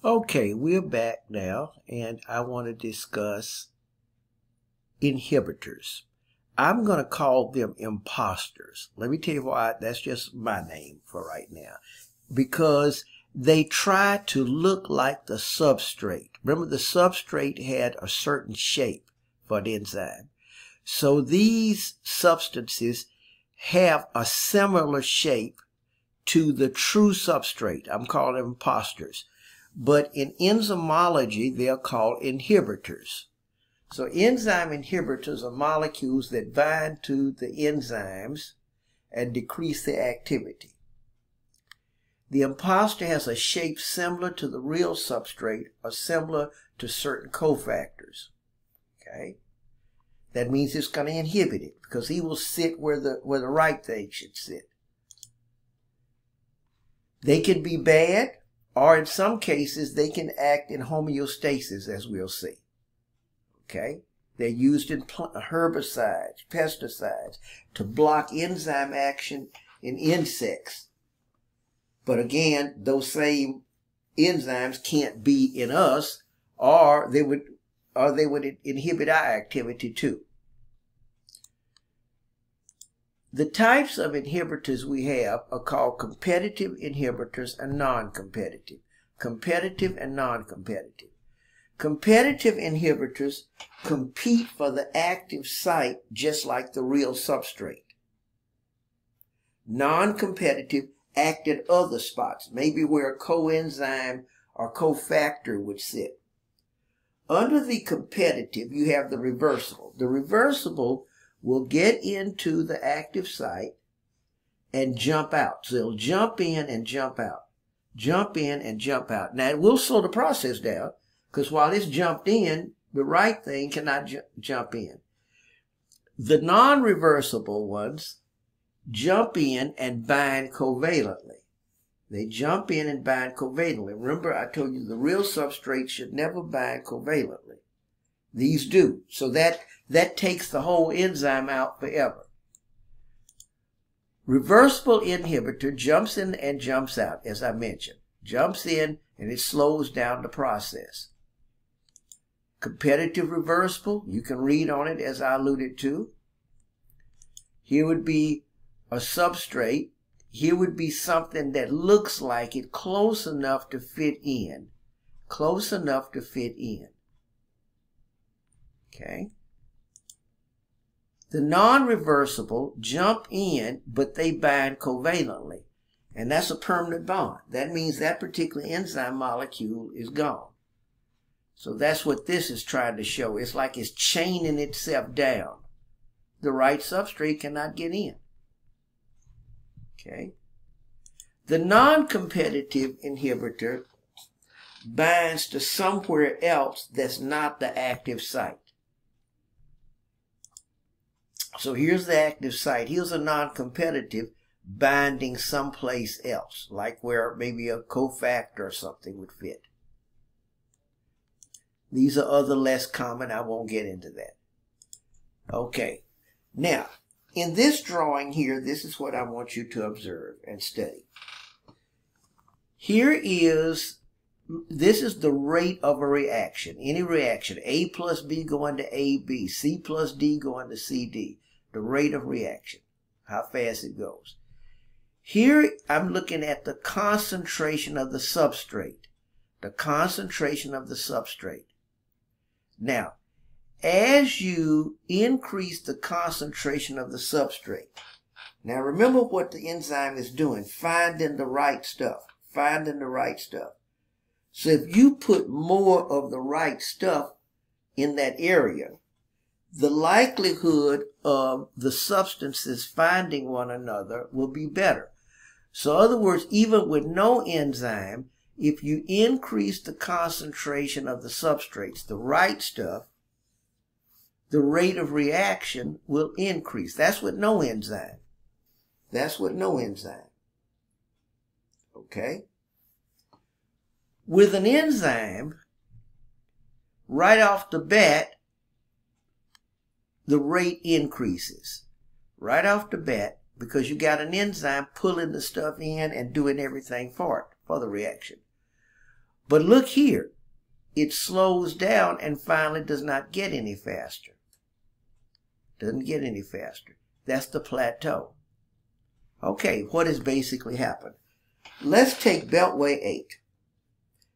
Okay, we're back now, and I want to discuss inhibitors. I'm going to call them imposters. Let me tell you why. That's just my name for right now. Because they try to look like the substrate. Remember, the substrate had a certain shape for the enzyme. So these substances have a similar shape to the true substrate. I'm calling them imposters. But in enzymology, they're called inhibitors. So enzyme inhibitors are molecules that bind to the enzymes and decrease their activity. The imposter has a shape similar to the real substrate or similar to certain cofactors. Okay? That means it's going to inhibit it because he will sit where the right thing should sit. They can be bad, or in some cases, they can act in homeostasis, as we'll see. Okay? They're used in herbicides, pesticides, to block enzyme action in insects. But again, those same enzymes can't be in us, or they would inhibit our activity too. The types of inhibitors we have are called competitive inhibitors and non-competitive. Competitive and non-competitive. Competitive inhibitors compete for the active site just like the real substrate. Non-competitive act at other spots, maybe where a coenzyme or cofactor would sit. Under the competitive, you have the reversible. The reversible will get into the active site and jump out. So it'll jump in and jump out. Jump in and jump out. Now, it will slow the process down because while it's jumped in, the right thing cannot jump in. The non-reversible ones jump in and bind covalently. They jump in and bind covalently. Remember, I told you the real substrate should never bind covalently. These do. So that takes the whole enzyme out forever. Reversible inhibitor jumps in and jumps out, as I mentioned. Jumps in and it slows down the process. Competitive reversible, you can read on it as I alluded to. Here would be a substrate. Here would be something that looks like it, close enough to fit in. Close enough to fit in. Okay. The non-reversible jump in, but they bind covalently. And that's a permanent bond. That means that particular enzyme molecule is gone. So that's what this is trying to show. It's like it's chaining itself down. The right substrate cannot get in. Okay. The non-competitive inhibitor binds to somewhere else that's not the active site. So here's the active site. Here's a non-competitive binding someplace else, like where maybe a cofactor or something would fit. These are other less common. I won't get into that. Okay. Now, in this drawing here, this is what I want you to observe and study. This is the rate of a reaction. Any reaction, A plus B going to AB, C plus D going to CD. The rate of reaction, how fast it goes. Here, I'm looking at the concentration of the substrate. The concentration of the substrate. Now, as you increase the concentration of the substrate, now remember what the enzyme is doing, finding the right stuff, finding the right stuff. So if you put more of the right stuff in that area, the likelihood of the substances finding one another will be better. So in other words, even with no enzyme, if you increase the concentration of the substrates, the right stuff, the rate of reaction will increase. That's with no enzyme. That's with no enzyme. Okay? With an enzyme, right off the bat, the rate increases. Right off the bat, because you got an enzyme pulling the stuff in and doing everything for it, for the reaction. But look here. It slows down and finally does not get any faster. Doesn't get any faster. That's the plateau. Okay, what has basically happened? Let's take Beltway 8.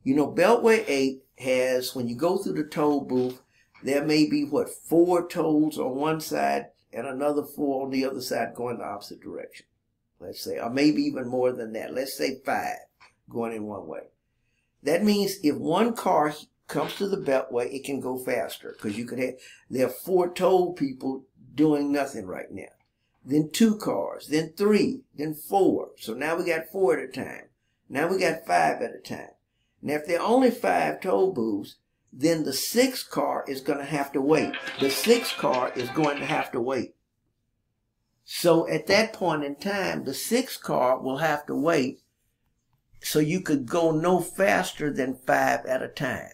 You know, Beltway 8 has, when you go through the toll booth, there may be, 4 tolls on one side and another 4 on the other side going the opposite direction. Let's say, or maybe even more than that. Let's say 5 going in one way. That means if one car comes to the Beltway, it can go faster because there are 4 toll people doing nothing right now. Then 2 cars, then 3, then 4. So now we got 4 at a time. Now we got 5 at a time. Now if there are only 5 toll booths, then the 6th car is going to have to wait. The 6th car is going to have to wait. So at that point in time, the 6th car will have to wait. So you could go no faster than 5 at a time.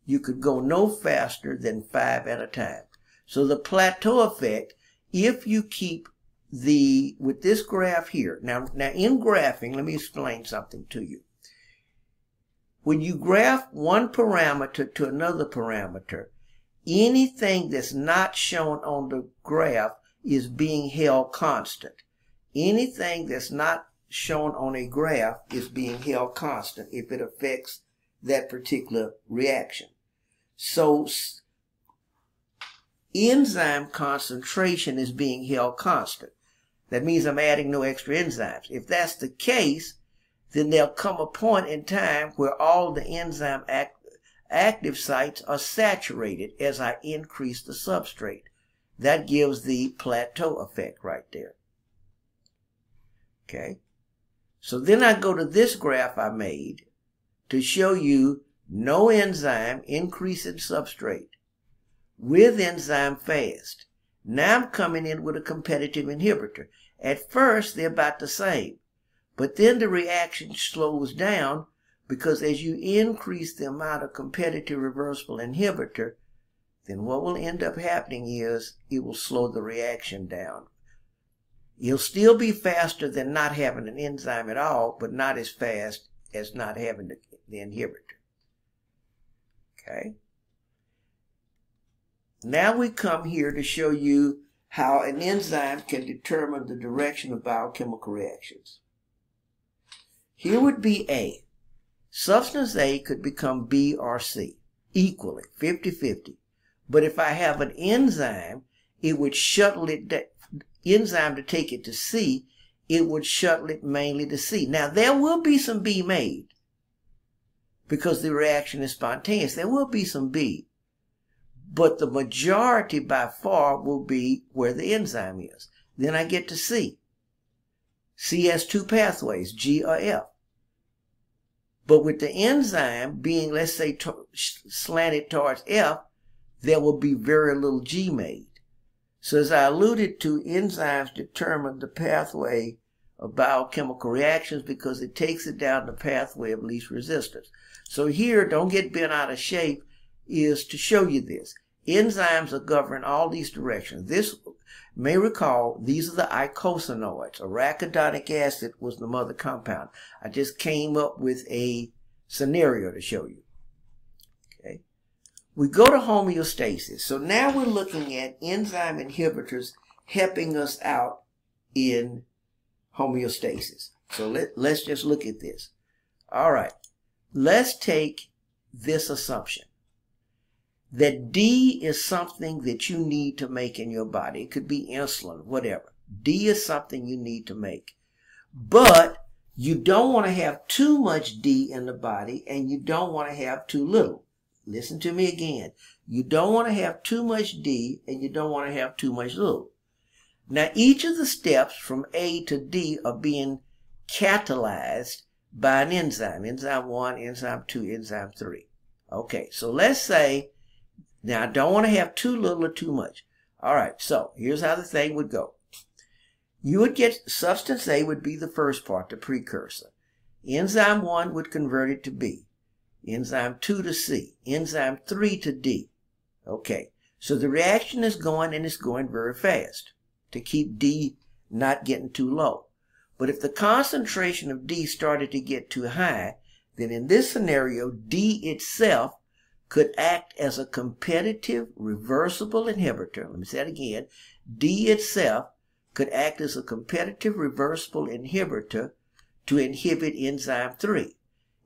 You could go no faster than 5 at a time. So the plateau effect, if you keep with this graph here. Now in graphing, let me explain something to you. When you graph one parameter to another parameter, anything that's not shown on the graph is being held constant. Anything that's not shown on a graph is being held constant if it affects that particular reaction. So enzyme concentration is being held constant. That means I'm adding no extra enzymes. If that's the case, then there'll come a point in time where all the enzyme active sites are saturated as I increase the substrate. That gives the plateau effect right there. Okay. So then I go to this graph I made to show you no enzyme increase in substrate with enzyme fast. Now I'm coming in with a competitive inhibitor. At first, they're about the same. But then the reaction slows down because as you increase the amount of competitive reversible inhibitor, then what will end up happening is it will slow the reaction down. You'll still be faster than not having an enzyme at all, but not as fast as not having the inhibitor. Okay? Now we come here to show you how an enzyme can determine the direction of biochemical reactions. Here would be A. Substance A could become B or C, equally, 50-50. But if I have an enzyme, it would shuttle it, enzyme to take it to C, it would shuttle it mainly to C. Now, there will be some B made because the reaction is spontaneous. There will be some B. But the majority by far will be where the enzyme is. Then I get to C. C has 2 pathways, G or F. But with the enzyme being, let's say, slanted towards F, there will be very little G made. So as I alluded to, enzymes determine the pathway of biochemical reactions because it takes it down the pathway of least resistance. So here, don't get bent out of shape, is to show you this. Enzymes are governed all these directions. This, may recall, these are the eicosanoids. Arachidonic acid was the mother compound. I just came up with a scenario to show you. Okay. We go to homeostasis. So now we're looking at enzyme inhibitors helping us out in homeostasis. So let's just look at this. All right. Let's take this assumption that D is something that you need to make in your body. It could be insulin, whatever. D is something you need to make. But you don't want to have too much D in the body and you don't want to have too little. Listen to me again. You don't want to have too much D and you don't want to have too much little. Now each of the steps from A to D are being catalyzed by an enzyme. Enzyme 1, enzyme 2, enzyme 3. Okay, so let's say, now I don't want to have too little or too much. All right, so here's how the thing would go. You would get, substance A would be the first part, the precursor. Enzyme 1 would convert it to B. Enzyme 2 to C. Enzyme 3 to D. Okay, so the reaction is going and it's going very fast to keep D not getting too low. But if the concentration of D started to get too high, then in this scenario, D itself could act as a competitive reversible inhibitor. Let me say that again. D itself could act as a competitive reversible inhibitor to inhibit enzyme 3.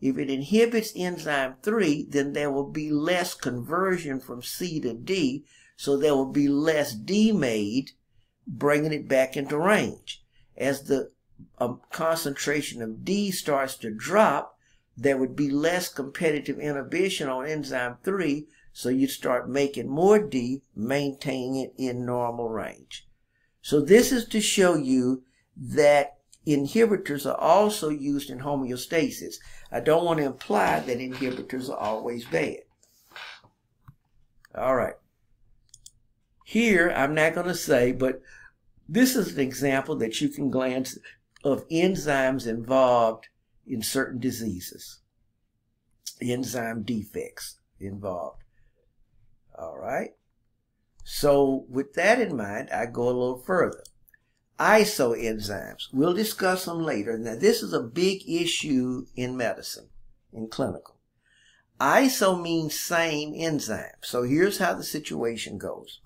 If it inhibits enzyme 3, then there will be less conversion from C to D, so there will be less D made, bringing it back into range. As the concentration of D starts to drop, there would be less competitive inhibition on enzyme 3, so you'd start making more D, maintaining it in normal range. So this is to show you that inhibitors are also used in homeostasis. I don't want to imply that inhibitors are always bad. All right. Here, I'm not going to say, but this is an example that you can glance of enzymes involved in certain diseases. Enzyme defects involved. All right. So with that in mind, I go a little further. Isoenzymes. We'll discuss them later. Now, this is a big issue in medicine, in clinical. Iso means same enzyme. So here's how the situation goes.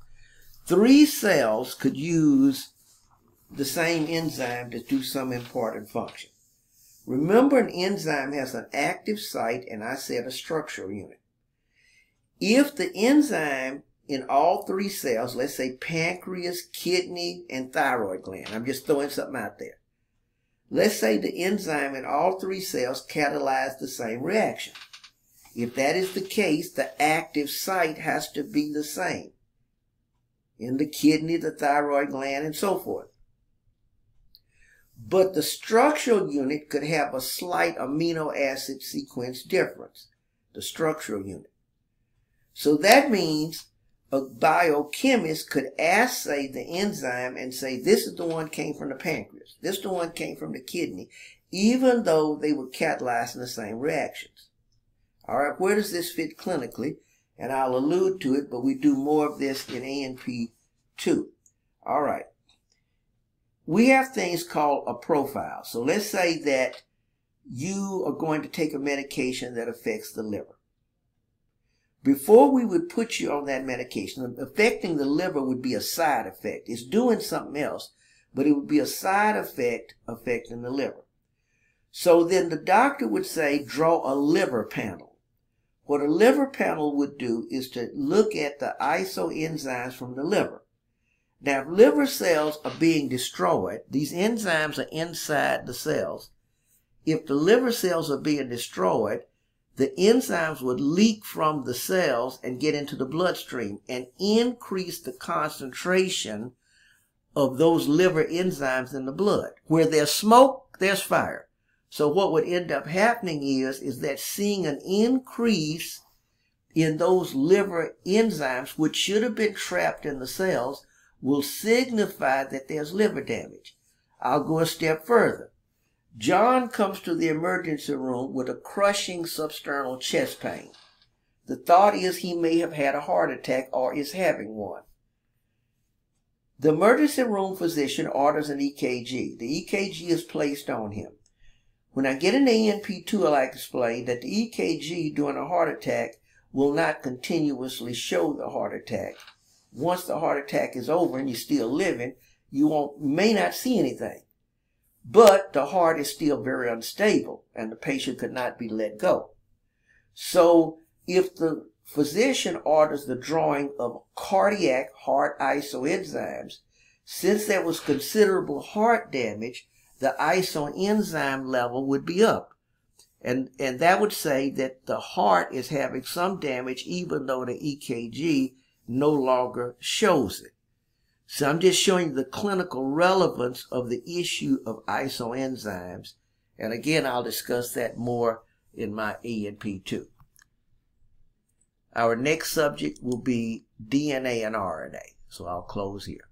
3 cells could use the same enzyme to do some important function. Remember, an enzyme has an active site, and I said a structural unit. If the enzyme in all 3 cells, let's say pancreas, kidney, and thyroid gland, I'm just throwing something out there. Let's say the enzyme in all 3 cells catalyze the same reaction. If that is the case, the active site has to be the same in the kidney, the thyroid gland, and so forth. But the structural unit could have a slight amino acid sequence difference, the structural unit. So that means a biochemist could assay the enzyme and say, this is the one came from the pancreas, this is the one came from the kidney, even though they were catalyzing the same reactions. All right, where does this fit clinically? And I'll allude to it, but we do more of this in ANP2. All right. We have things called a profile. So let's say that you are going to take a medication that affects the liver. Before we would put you on that medication, affecting the liver would be a side effect. It's doing something else, but it would be a side effect affecting the liver. So then the doctor would say, draw a liver panel. What a liver panel would do is to look at the isoenzymes from the liver. Now, if liver cells are being destroyed, these enzymes are inside the cells. If the liver cells are being destroyed, the enzymes would leak from the cells and get into the bloodstream and increase the concentration of those liver enzymes in the blood. Where there's smoke, there's fire. So what would end up happening is that seeing an increase in those liver enzymes, which should have been trapped in the cells, will signify that there's liver damage. I'll go a step further. John comes to the emergency room with a crushing substernal chest pain. The thought is he may have had a heart attack or is having one. The emergency room physician orders an EKG. The EKG is placed on him. When I get an ANP2, I'll explain that the EKG during a heart attack will not continuously show the heart attack. Once the heart attack is over and you're still living, you may not see anything. But the heart is still very unstable and the patient could not be let go. So if the physician orders the drawing of cardiac heart isoenzymes, since there was considerable heart damage, the isoenzyme level would be up. And that would say that the heart is having some damage even though the EKG no longer shows it. So I'm just showing you the clinical relevance of the issue of isoenzymes. And again, I'll discuss that more in my ANP2. Our next subject will be DNA and RNA. So I'll close here.